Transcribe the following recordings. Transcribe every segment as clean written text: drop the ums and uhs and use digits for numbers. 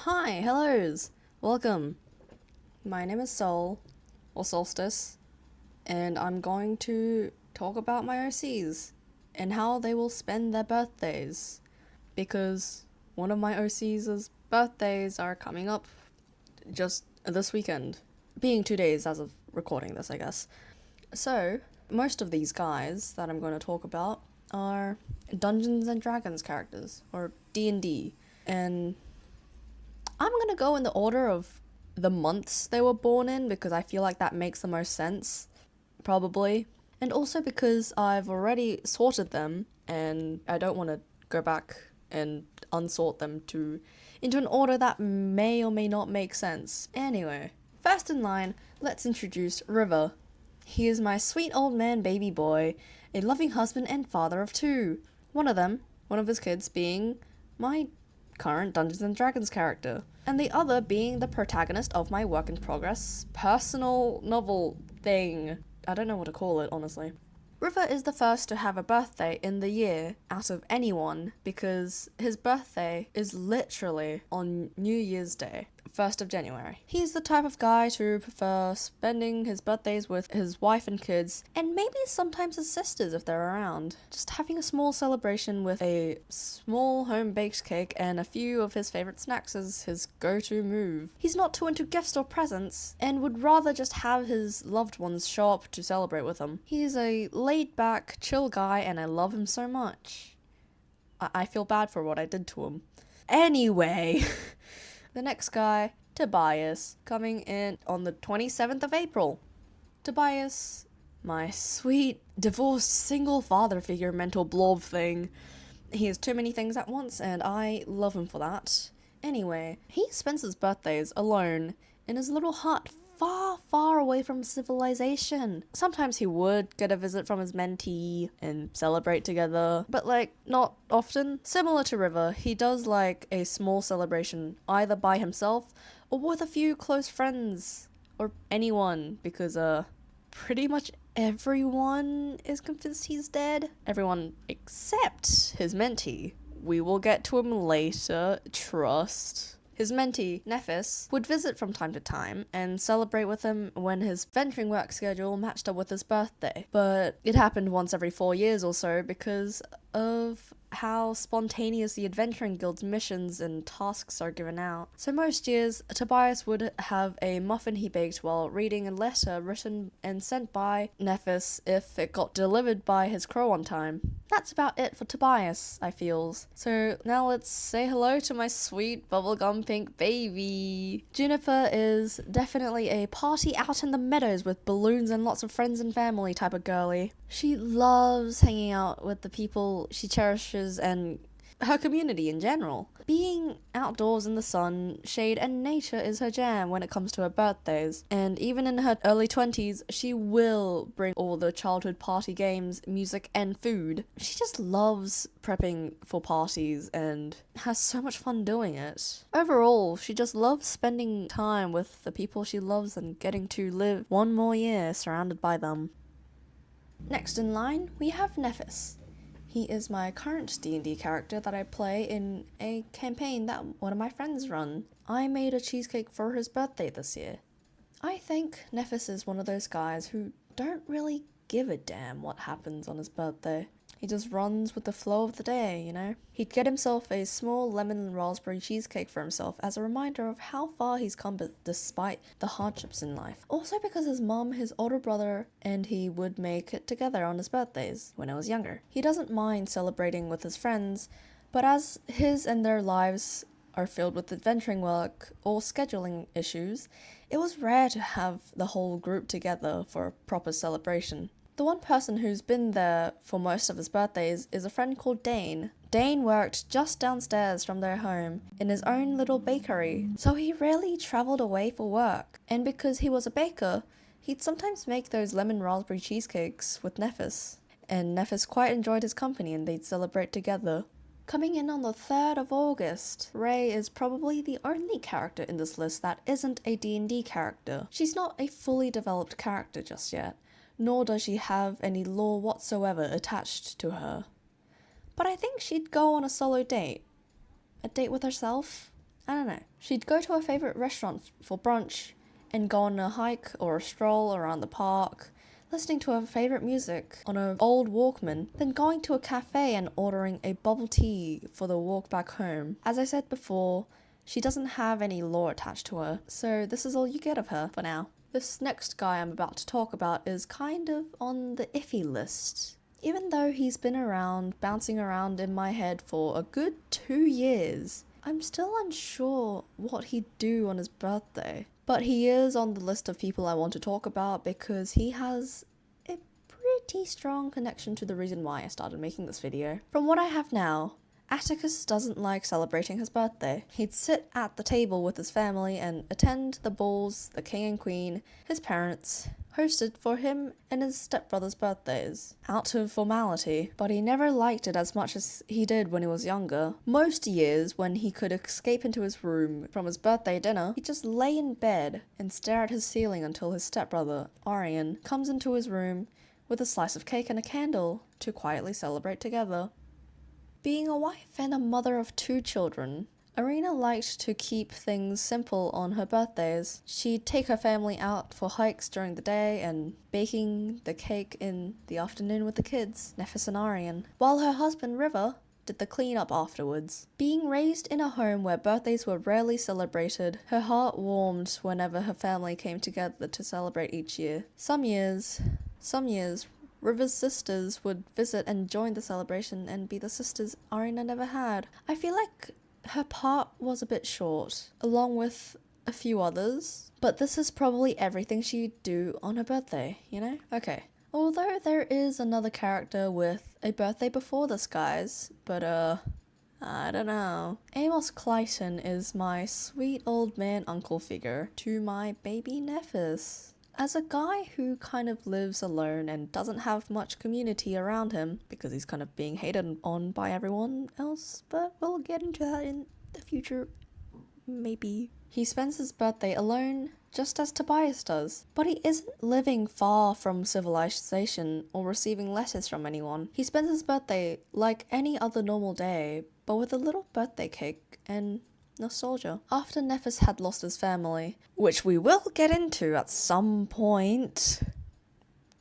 Hi, hellos, welcome. My name is Sol, or Solstice, and I'm going to talk about my OCs and how they will spend their birthdays. Because one of my OCs' birthdays are coming up just this weekend. Being 2 days as of recording this, I guess. So, most of these guys that I'm going to talk about are Dungeons and Dragons characters, or D&D, and I'm gonna go in the order of the months they were born in because I feel like that makes the most sense, probably. And also because I've already sorted them and I don't want to go back and unsort them into an order that may or may not make sense. Anyway, first in line, let's introduce River. He is my sweet old man baby boy, a loving husband and father of two. One of his kids being my current Dungeons and Dragons character, and the other being the protagonist of my work in progress personal novel thing. I don't know what to call it, honestly. River is the first to have a birthday in the year out of anyone because his birthday is literally on New Year's Day, 1st of January. He's the type of guy to prefer spending his birthdays with his wife and kids, and maybe sometimes his sisters if they're around. Just having a small celebration with a small home-baked cake and a few of his favorite snacks is his go-to move. He's not too into gifts or presents, and would rather just have his loved ones show up to celebrate with him. He's a laid-back, chill guy, and I love him so much. I feel bad for what I did to him. Anyway, the next guy, Tobias, coming in on the 27th of April. Tobias, my sweet, divorced, single father figure mental blob thing. He is too many things at once, and I love him for that. Anyway, he spends his birthdays alone in his little hut far, far away from civilization. Sometimes he would get a visit from his mentee and celebrate together, but not often. Similar to River, he does a small celebration either by himself or with a few close friends or anyone, because pretty much everyone is convinced he's dead. Everyone except his mentee. We will get to him later, trust. His mentee, Nephis, would visit from time to time and celebrate with him when his venturing work schedule matched up with his birthday. But it happened once every 4 years or so because of how spontaneous the Adventuring Guild's missions and tasks are given out. So most years, Tobias would have a muffin he baked while reading a letter written and sent by Nephis if it got delivered by his crow on time. That's about it for Tobias, I feels. So now let's say hello to my sweet bubblegum pink baby. Juniper is definitely a party out in the meadows with balloons and lots of friends and family type of girly. She loves hanging out with the people she cherishes and her community in general. Being outdoors in the sun, shade, and nature is her jam when it comes to her birthdays. And even in her early 20s, she will bring all the childhood party games, music, and food. She just loves prepping for parties and has so much fun doing it. Overall, she just loves spending time with the people she loves and getting to live one more year surrounded by them. Next in line, we have Nephis. He is my current D&D character that I play in a campaign that one of my friends run. I made a cheesecake for his birthday this year. I think Nephis is one of those guys who don't really give a damn what happens on his birthday. He just runs with the flow of the day, you know? He'd get himself a small lemon and raspberry cheesecake for himself as a reminder of how far he's come despite the hardships in life. Also because his mom, his older brother, and he would make it together on his birthdays when I was younger. He doesn't mind celebrating with his friends, but as his and their lives are filled with adventuring work or scheduling issues, it was rare to have the whole group together for a proper celebration. The one person who's been there for most of his birthdays is a friend called Dane. Dane worked just downstairs from their home in his own little bakery, so he rarely travelled away for work. And because he was a baker, he'd sometimes make those lemon raspberry cheesecakes with Nephis. And Nephis quite enjoyed his company and they'd celebrate together. Coming in on the 3rd of August, Ray is probably the only character in this list that isn't a D&D character. She's not a fully developed character just yet, nor does she have any lore whatsoever attached to her. But I think she'd go on a solo date. A date with herself? I don't know. She'd go to her favourite restaurant for brunch and go on a hike or a stroll around the park, listening to her favourite music on an old Walkman, then going to a cafe and ordering a bubble tea for the walk back home. As I said before, she doesn't have any lore attached to her, so this is all you get of her for now. This next guy I'm about to talk about is kind of on the iffy list. Even though he's been around, bouncing around in my head for a good 2 years, I'm still unsure what he'd do on his birthday. But he is on the list of people I want to talk about because he has a pretty strong connection to the reason why I started making this video. From what I have now, Atticus doesn't like celebrating his birthday. He'd sit at the table with his family and attend the balls the king and queen, his parents, hosted for him and his stepbrother's birthdays, out of formality, but he never liked it as much as he did when he was younger. Most years, when he could escape into his room from his birthday dinner, he'd just lay in bed and stare at his ceiling until his stepbrother, Arion, comes into his room with a slice of cake and a candle to quietly celebrate together. Being a wife and a mother of 2 children, Irina liked to keep things simple on her birthdays. She'd take her family out for hikes during the day and baking the cake in the afternoon with the kids, Nephis and Arion, while her husband River did the cleanup afterwards. Being raised in a home where birthdays were rarely celebrated, her heart warmed whenever her family came together to celebrate each year. Some years, River's sisters would visit and join the celebration and be the sisters Irina never had. I feel like her part was a bit short, along with a few others, but this is probably everything she'd do on her birthday, you know? Okay. Although there is another character with a birthday before this guy's, but I don't know. Amos Clayton is my sweet old man uncle figure to my baby Nephis. As a guy who kind of lives alone and doesn't have much community around him, because he's kind of being hated on by everyone else, but we'll get into that in the future, maybe. He spends his birthday alone, just as Tobias does, but he isn't living far from civilization or receiving letters from anyone. He spends his birthday like any other normal day, but with a little birthday cake and nostalgia. After Nephis had lost his family, which we will get into at some point,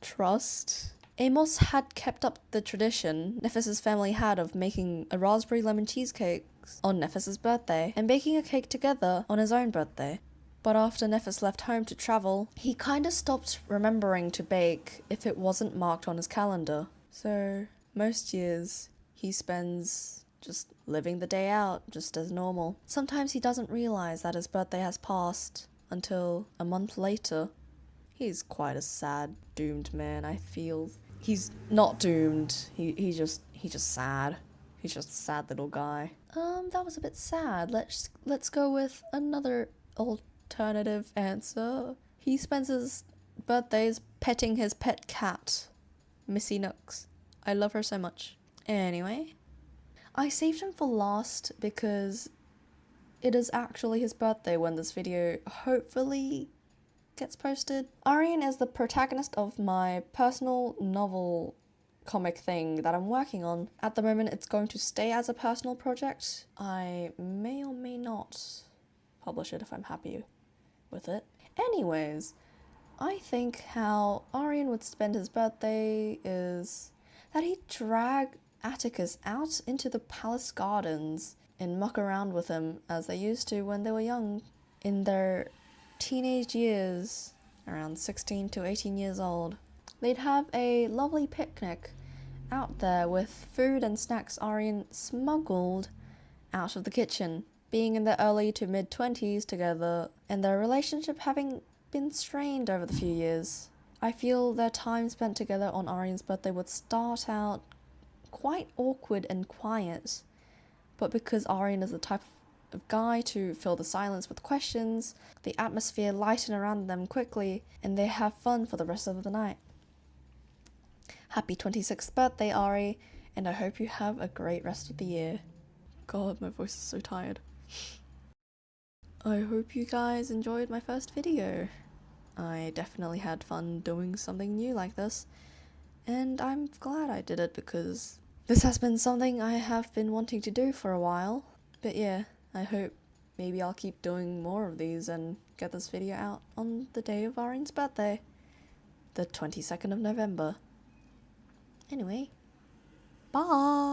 trust, Amos had kept up the tradition Nephis's family had of making a raspberry lemon cheesecake on Nephis's birthday and baking a cake together on his own birthday. But after Nephis left home to travel, he kinda stopped remembering to bake if it wasn't marked on his calendar. So most years he spends just living the day out, just as normal. Sometimes he doesn't realize that his birthday has passed until a month later. He's quite a sad, doomed man, I feel. He's not doomed. He's just sad. He's just a sad little guy. That was a bit sad. Let's go with another alternative answer. He spends his birthdays petting his pet cat, Missy Nooks. I love her so much. Anyway, I saved him for last because it is actually his birthday when this video hopefully gets posted. Arion is the protagonist of my personal novel comic thing that I'm working on. At the moment, it's going to stay as a personal project. I may or may not publish it if I'm happy with it. Anyways, I think how Arion would spend his birthday is that he'd drag Atticus out into the palace gardens and muck around with him as they used to when they were young, in their teenage years, around 16 to 18 years old. They'd have a lovely picnic out there with food and snacks Arion smuggled out of the kitchen. Being in their early to mid-20s together, and their relationship having been strained over the few years, I feel their time spent together on Arion's birthday would start out quite awkward and quiet, but because Arion is the type of guy to fill the silence with questions, the atmosphere lighten around them quickly, and they have fun for the rest of the night. Happy 26th birthday, Ari, and I hope you have a great rest of the year. God, my voice is so tired. I hope you guys enjoyed my first video. I definitely had fun doing something new like this, and I'm glad I did it because this has been something I have been wanting to do for a while. But yeah, I hope maybe I'll keep doing more of these and get this video out on the day of Arion's birthday, the 22nd of November. Anyway, bye!